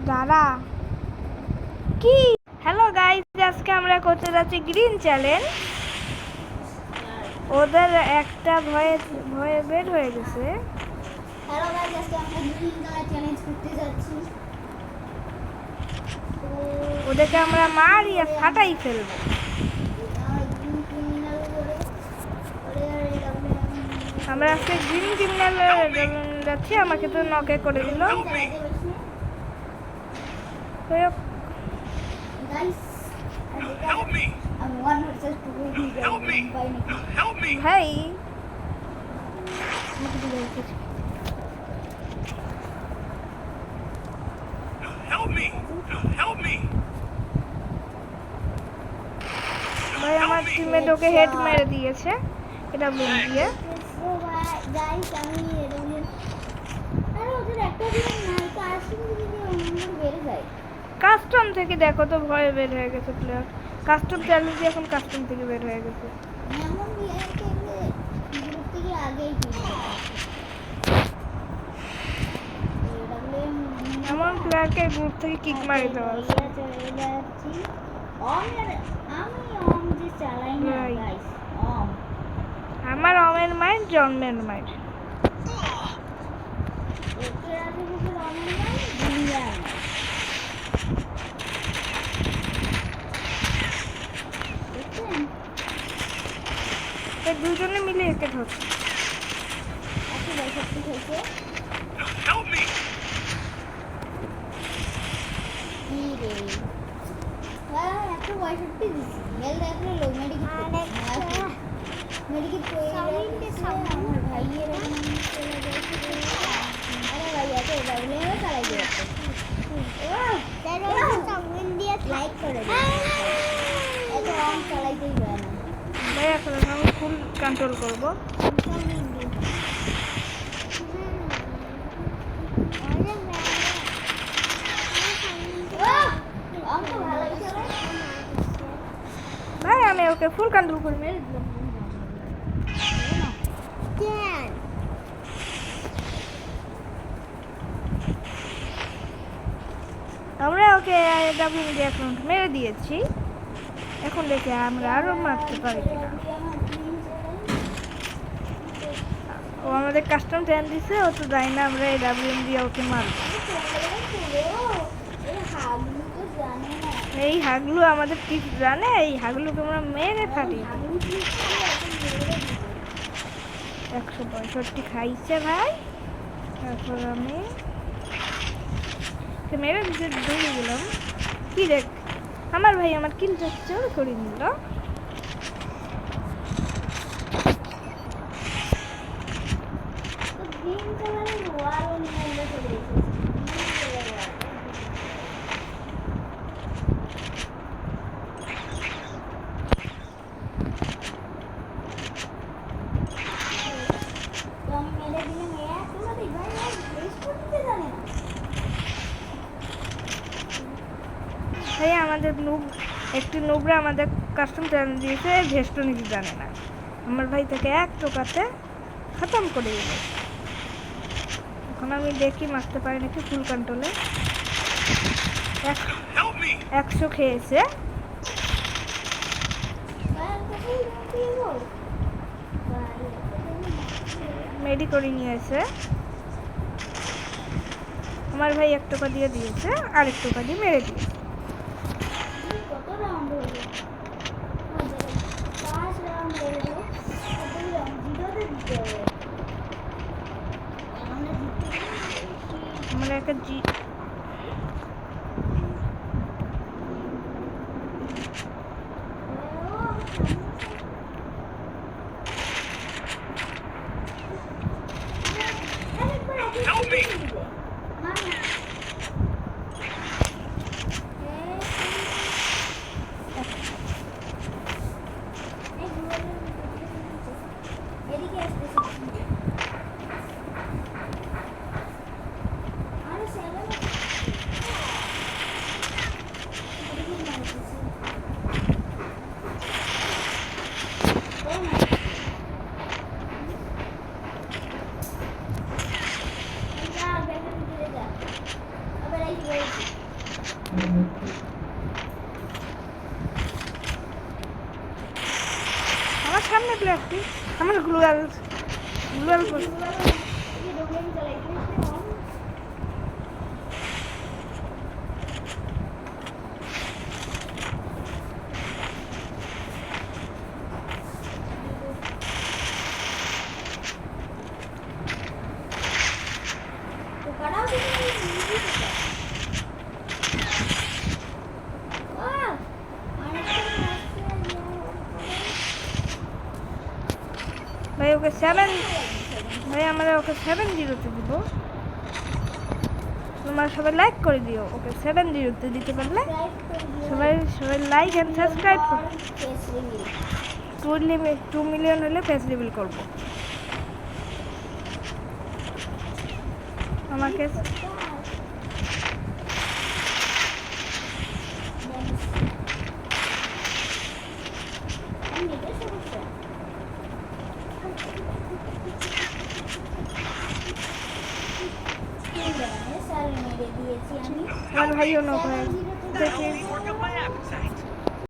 দাঁড়া কি? Hello guys, আজকে আমরা করতে যাচ্ছি গ্রিন চ্যালেঞ্জ। ওদের একটা ভয়ে ভয়ে বের হয়ে গেছে। হ্যালো গাইস, আজকে আমরা গ্রিন কালার চ্যালেঞ্জ করতে যাচ্ছি। ওদেরকে আমরা মারিয়ে ফাটাই ফেলবো। আমরা আজকে গ্রিন ক্রিমিনাল যাচ্ছি। আমাকে তো নকে করে দিল। ভাই ভাই আমার টিমে ওকে হেড মেরে দিয়েছে। এটা বুম দিয়ে কাস্টম থেকে দেখো তো ভয়ে বের হয়ে গেছে প্লেয়ার। কাস্টম চ্যালেঞ্জ এখন কাস্টম থেকে বের হয়ে গেছে। এমন প্লেয়ারকে গ্রুপ থেকে কিক মারি দেওয়া হয়েছে। আমার অমের মাইন্ড জন্মের মাইন্ড। দুজনে মিলে একে ধরছে। ভাই এখন আমি ফুল কন্ট্রোল করবো। ভাই আমি ওকে ফুল কন্ট্রোল করে মেরে দিলাম। আমরা ওকে ডাব্লিউডি অ্যাকাউন্ট মেরে দিয়েছি। এখন দেখে আমরা আরো মারতে পারি কিনা। ও আমাদের কাস্টম ট্যান দিছে, ও তো জানি না আমরা এই ডাব্লিউডি ওকে মারব। এই হাগলু আমাদের ঠিক জানে। এই হাগলুকে আমরা মেরে ফাটি। 165 খাইছে ভাই। তারপর আমি মেরে দিতে দৌড়ে গেলাম। কি দেখ আমার ভাই আমার কিলটা চোর করে নিল। ভাই আমাদের একটি নুবরা আমাদের কাস্টম চ্যালেঞ্জ দিয়েছে, ভেস্ট নিতে জানে না। আমার ভাই তাকে এক টোকাতে খতম করে দিল। এখন আমি দেখি মারতে পারি নাকি। ফুল কন্ট্রোলে 100 খেয়েছে। মেডি করে নিয়েছে। আমার ভাই 1 টাকা দিয়ে দিয়েছে, আর 1 টাকা দিয়ে মেরে দিয়েছে। আমরা একটা আমার সামনে প্লেয়ারটি আমার গ্লুয়াল গ্লুয়াল ये डोगले में चलाई थी इसने तो कड़ा भी नहीं वाह ভাই ওকে 7 ভাই আমরা ওকে 7-0 দিব তোমরা সবাই লাইক করে দিও ওকে 7-0 দিতে পারলে সবাই সবাই লাইক এন্ড সাবস্ক্রাইব করো 2 মিলিয়ন হলে ফেস রিভিল করব আমাকে আমার ভাইও নক হয়ে দেখি